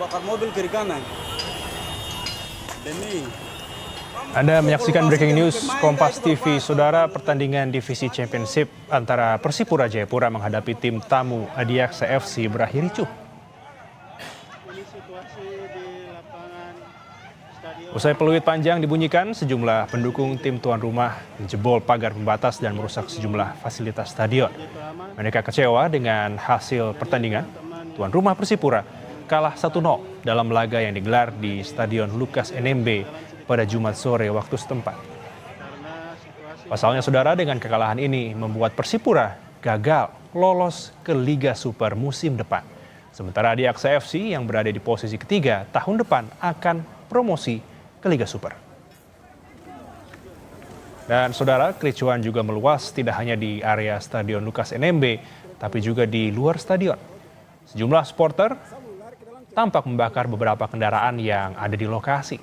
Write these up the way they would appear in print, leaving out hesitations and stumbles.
bakar mobil kiri kanan. Demi. Anda menyaksikan breaking news Kompas TV. Saudara, pertandingan divisi Championship antara Persipura Jayapura menghadapi tim tamu Adiaksa FC berakhir ricuh. Usai peluit panjang dibunyikan, sejumlah pendukung tim tuan rumah menjebol pagar pembatas dan merusak sejumlah fasilitas stadion. Mereka kecewa dengan hasil pertandingan. Tuan rumah Persipura kalah 1-0 dalam laga yang digelar di Stadion Lukas NMB pada Jumat sore waktu setempat. Pasalnya, saudara, dengan kekalahan ini membuat Persipura gagal lolos ke Liga Super musim depan. Sementara Adiaksa FC yang berada di posisi ketiga tahun depan akan promosi ke Liga Super. Dan saudara, kericuan juga meluas tidak hanya di area Stadion Lukas NMB, tapi juga di luar stadion. Sejumlah supporter tampak membakar beberapa kendaraan yang ada di lokasi.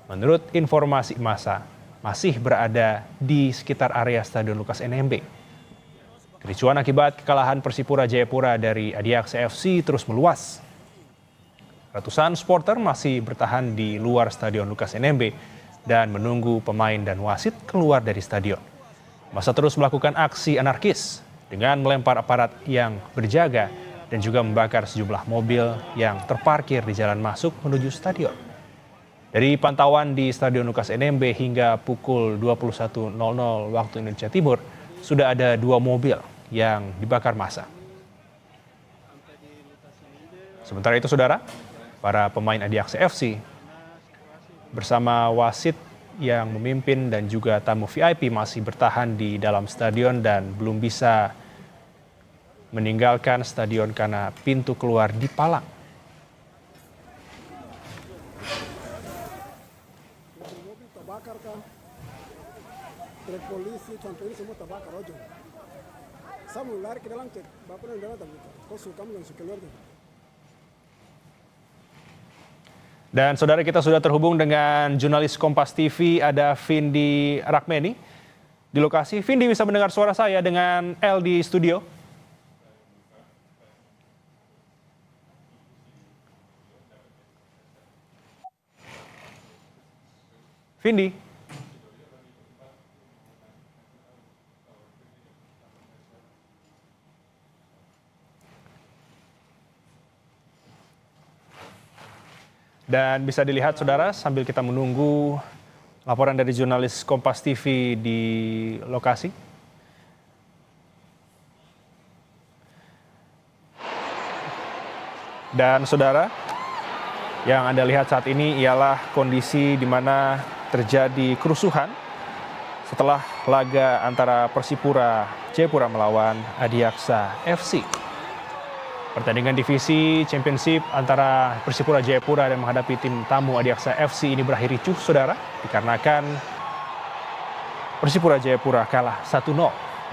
Menurut informasi massa, masih berada di sekitar area Stadion Lukas NMB. Kericuan akibat kekalahan Persipura Jayapura dari Adiaksa FC terus meluas. Ratusan supporter masih bertahan di luar Stadion Lukas NMB dan menunggu pemain dan wasit keluar dari stadion. Massa terus melakukan aksi anarkis dengan melempar aparat yang berjaga dan juga membakar sejumlah mobil yang terparkir di jalan masuk menuju stadion. Dari pantauan di Stadion Lukas NMB hingga pukul 21.00 waktu Indonesia Timur, sudah ada 2 mobil yang dibakar massa. Sementara itu, saudara, para pemain Adiaksa FC bersama wasit yang memimpin dan juga tamu VIP masih bertahan di dalam stadion dan belum bisa meninggalkan stadion karena pintu keluar dipalang. Polisi sampai ini semua terbakar aja. Saya mau lari ke dalam cek, bapak yang dalam tapi kau suka langsung keluar. Dan saudara, kita sudah terhubung dengan jurnalis Kompas TV, ada Vindi Rakmeni di lokasi. Vindi, bisa mendengar suara saya dengan L di studio? Vindi? Dan bisa dilihat, saudara, sambil kita menunggu laporan dari jurnalis Kompas TV di lokasi. Dan saudara, yang Anda lihat saat ini ialah kondisi di mana terjadi kerusuhan setelah laga antara Persipura Jayapura melawan Adiaksa FC. Pertandingan divisi Championship antara Persipura Jayapura dan menghadapi tim tamu Adiaksa FC ini berakhir ricuh, saudara, dikarenakan Persipura Jayapura kalah 1-0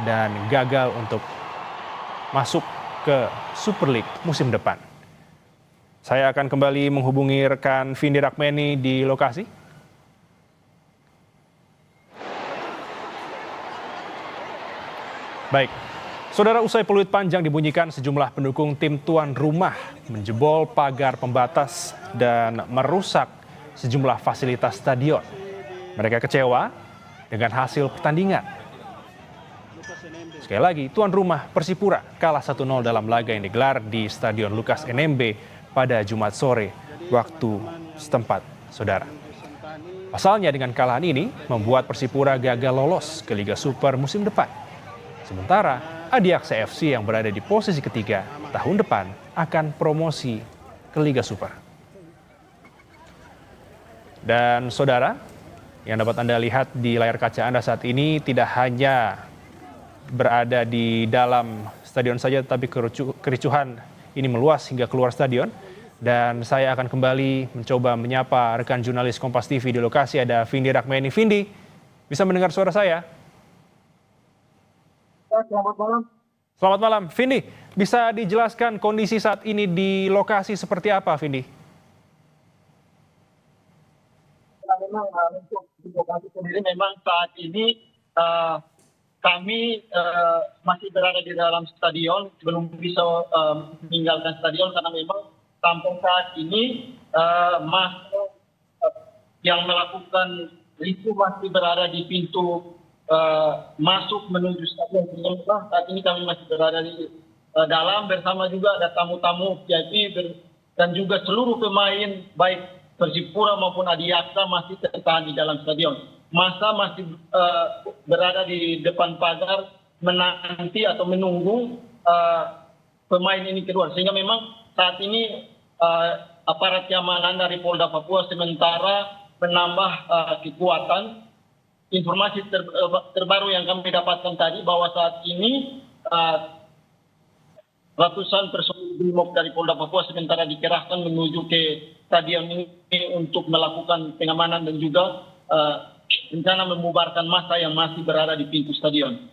dan gagal untuk masuk ke Super League musim depan. Saya akan kembali menghubungi rekan Vindi Rakmeni di lokasi. Baik. Saudara, usai peluit panjang dibunyikan, sejumlah pendukung tim tuan rumah menjebol pagar pembatas dan merusak sejumlah fasilitas stadion. Mereka kecewa dengan hasil pertandingan. Sekali lagi, tuan rumah Persipura kalah 1-0 dalam laga yang digelar di Stadion Lukas NMB pada Jumat sore waktu setempat, saudara. Pasalnya, dengan kekalahan ini membuat Persipura gagal lolos ke Liga Super musim depan. Sementara Adiaksa FC yang berada di posisi ketiga tahun depan akan promosi ke Liga Super. Dan saudara, yang dapat Anda lihat di layar kaca Anda saat ini tidak hanya berada di dalam stadion saja, tetapi kericuhan ini meluas hingga keluar stadion. Dan saya akan kembali mencoba menyapa rekan jurnalis Kompas TV di lokasi, ada Vindi Rakmeni. Vindi, bisa mendengar suara saya? Selamat malam. Selamat malam. Vindi, bisa dijelaskan kondisi saat ini di lokasi seperti apa, Vindi? Memang untuk lokasi sendiri memang saat ini kami masih berada di dalam stadion, belum bisa meninggalkan stadion karena memang sampai saat ini masa yang melakukan itu masih berada di pintu masuk menuju stadion. Saat ini kami masih berada di dalam bersama juga ada tamu-tamu VIP dan juga seluruh pemain baik Persipura maupun Adiaksa masih tertahan di dalam stadion. Masa masih berada di depan pagar menanti atau menunggu pemain ini keluar. Sehingga memang saat ini aparat keamanan dari Polda Papua sementara menambah kekuatan. Informasi terbaru yang kami dapatkan tadi bahwa saat ini ratusan personil BRIMOB dari Polda Papua sementara dikerahkan menuju ke stadion ini untuk melakukan pengamanan dan juga rencana membubarkan massa yang masih berada di pintu stadion.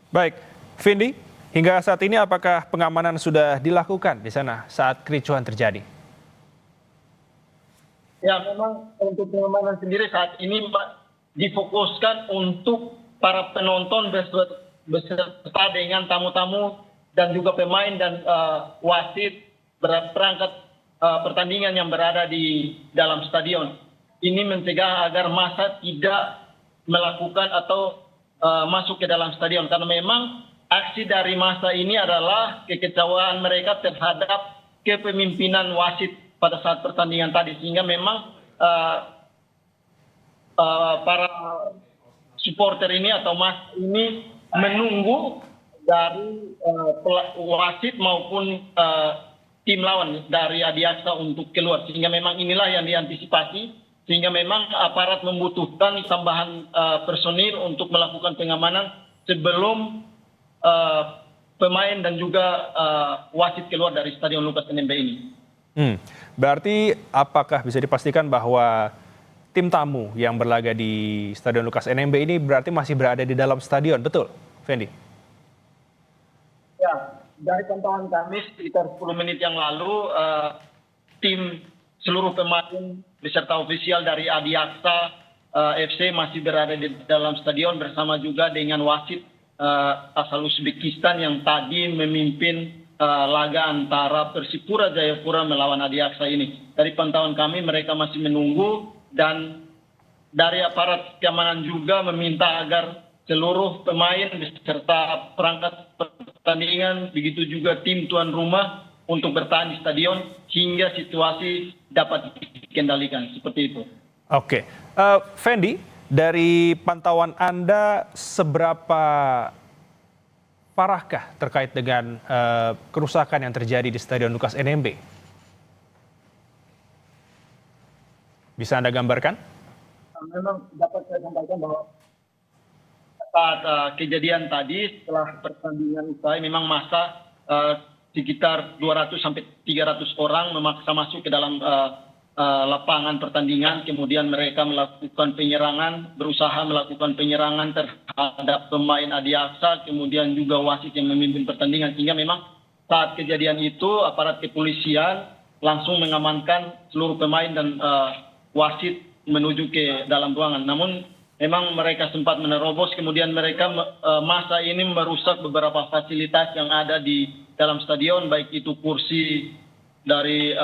Baik, Vindi, hingga saat ini apakah pengamanan sudah dilakukan di sana saat kericuhan terjadi? Ya, memang untuk pengamanan sendiri saat ini difokuskan untuk para penonton beserta dengan tamu-tamu dan juga pemain dan wasit perangkat pertandingan yang berada di dalam stadion. Ini mencegah agar massa tidak melakukan atau masuk ke dalam stadion karena memang aksi dari massa ini adalah kekecewaan mereka terhadap kepemimpinan wasit pada saat pertandingan tadi, sehingga memang para supporter ini atau mas ini menunggu dari wasit maupun tim lawan dari Adiaksa untuk keluar, sehingga memang inilah yang diantisipasi, sehingga memang aparat membutuhkan tambahan personil untuk melakukan pengamanan sebelum pemain dan juga wasit keluar dari Stadion Lukas NMB ini. Berarti apakah bisa dipastikan bahwa tim tamu yang berlaga di Stadion Lukas NMB ini berarti masih berada di dalam stadion, betul, Fendi? Ya, dari pantauan kami sekitar 10 menit yang lalu, tim seluruh pemain beserta ofisial dari Adiaksa FC masih berada di dalam stadion bersama juga dengan wasit asal Uzbekistan yang tadi memimpin laga antara Persipura Jayapura melawan Adiaksa ini. Dari pantauan kami mereka masih menunggu dan dari aparat keamanan juga meminta agar seluruh pemain beserta perangkat pertandingan begitu juga tim tuan rumah untuk bertahan di stadion hingga situasi dapat dikendalikan seperti itu. Oke, Fendi, dari pantauan Anda seberapa parahkah terkait dengan kerusakan yang terjadi di Stadion Lukas NMB? Bisa Anda gambarkan? Memang dapat saya sampaikan bahwa saat kejadian tadi setelah pertandingan usai memang massa sekitar 200 sampai 300 orang memaksa masuk ke dalam lapangan pertandingan, kemudian mereka melakukan penyerangan, berusaha melakukan penyerangan terhadap pemain Adiaksa, kemudian juga wasit yang memimpin pertandingan, sehingga memang saat kejadian itu aparat kepolisian langsung mengamankan seluruh pemain dan wasit menuju ke dalam ruangan. Namun memang mereka sempat menerobos, kemudian mereka massa ini merusak beberapa fasilitas yang ada di dalam stadion, baik itu kursi dari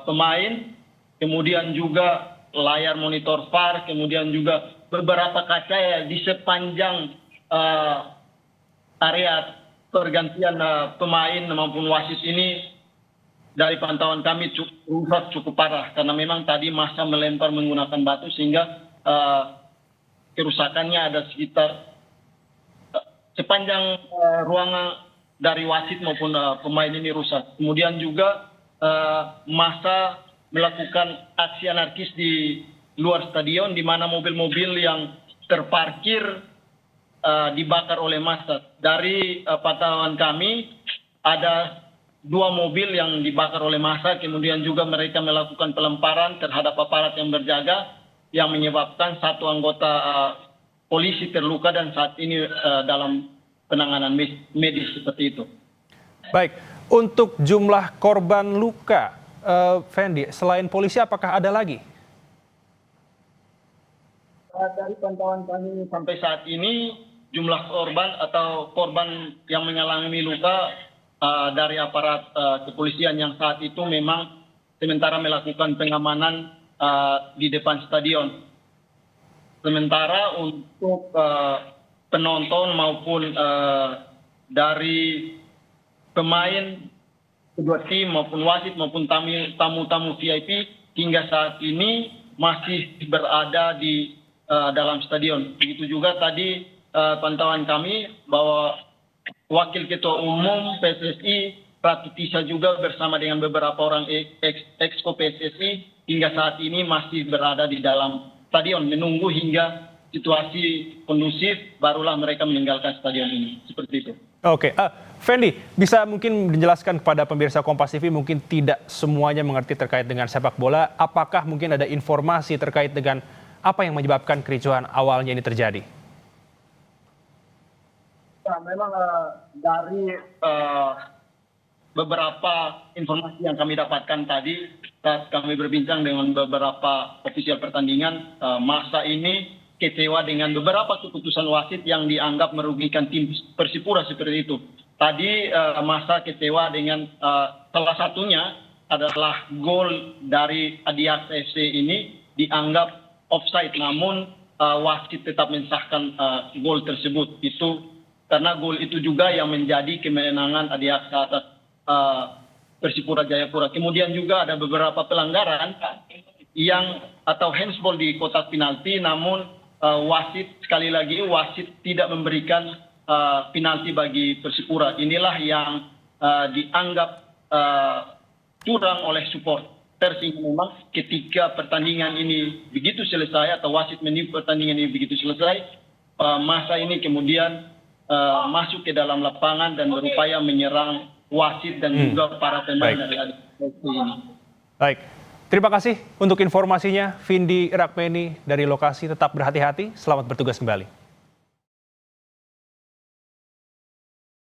pemain, kemudian juga layar monitor VAR, kemudian juga beberapa kaca di sepanjang area pergantian pemain maupun wasit ini. Dari pantauan kami cukup parah karena memang tadi massa melempar menggunakan batu sehingga kerusakannya ada sekitar sepanjang ruangan dari wasit maupun pemain ini rusak. Kemudian juga massa melakukan aksi anarkis di luar stadion di mana mobil-mobil yang terparkir dibakar oleh massa. Dari pantauan kami ada 2 mobil yang dibakar oleh massa, kemudian juga mereka melakukan pelemparan terhadap aparat yang berjaga yang menyebabkan 1 anggota polisi terluka dan saat ini dalam penanganan medis seperti itu. Baik, untuk jumlah korban luka, Fendi, selain polisi apakah ada lagi? Dari pantauan kami sampai saat ini jumlah korban atau korban yang mengalami luka dari aparat kepolisian yang saat itu memang sementara melakukan pengamanan di depan stadion. Sementara untuk penonton maupun dari pemain kedua tim maupun wasit maupun tamu-tamu VIP hingga saat ini masih berada di dalam stadion. Begitu juga tadi pantauan kami bahwa Wakil Ketua Umum PSSI Ratu Tisa juga bersama dengan beberapa orang exco PSSI hingga saat ini masih berada di dalam stadion menunggu hingga situasi kondusif barulah mereka meninggalkan stadion ini. Seperti itu. Oke, Fendi, bisa mungkin menjelaskan kepada pemirsa Kompas TV, mungkin tidak semuanya mengerti terkait dengan sepak bola. Apakah mungkin ada informasi terkait dengan apa yang menyebabkan kericuhan awalnya ini terjadi? Ya, memang dari beberapa informasi yang kami dapatkan tadi saat kami berbincang dengan beberapa ofisial pertandingan, masa ini kecewa dengan beberapa keputusan wasit yang dianggap merugikan tim Persipura seperti itu. Tadi masa kecewa dengan salah satunya adalah gol dari Adiaks FC ini dianggap offside, namun wasit tetap mensahkan gol tersebut. Itu karena gol itu juga yang menjadi kemenangan Adiaks atas Persipura Jayapura. Kemudian juga ada beberapa pelanggaran atau handsball di kotak penalti, namun wasit sekali lagi tidak memberikan penalti bagi Persipura. Inilah yang dianggap curang oleh supporter, sehingga memang ketika pertandingan ini begitu selesai atau wasit menipu pertandingan ini begitu selesai, masa ini kemudian masuk ke dalam lapangan dan berupaya menyerang wasit dan juga para pemain dari ini. Baik. Terima kasih untuk informasinya, Vindi Rakmeni dari lokasi. Tetap berhati-hati, selamat bertugas kembali.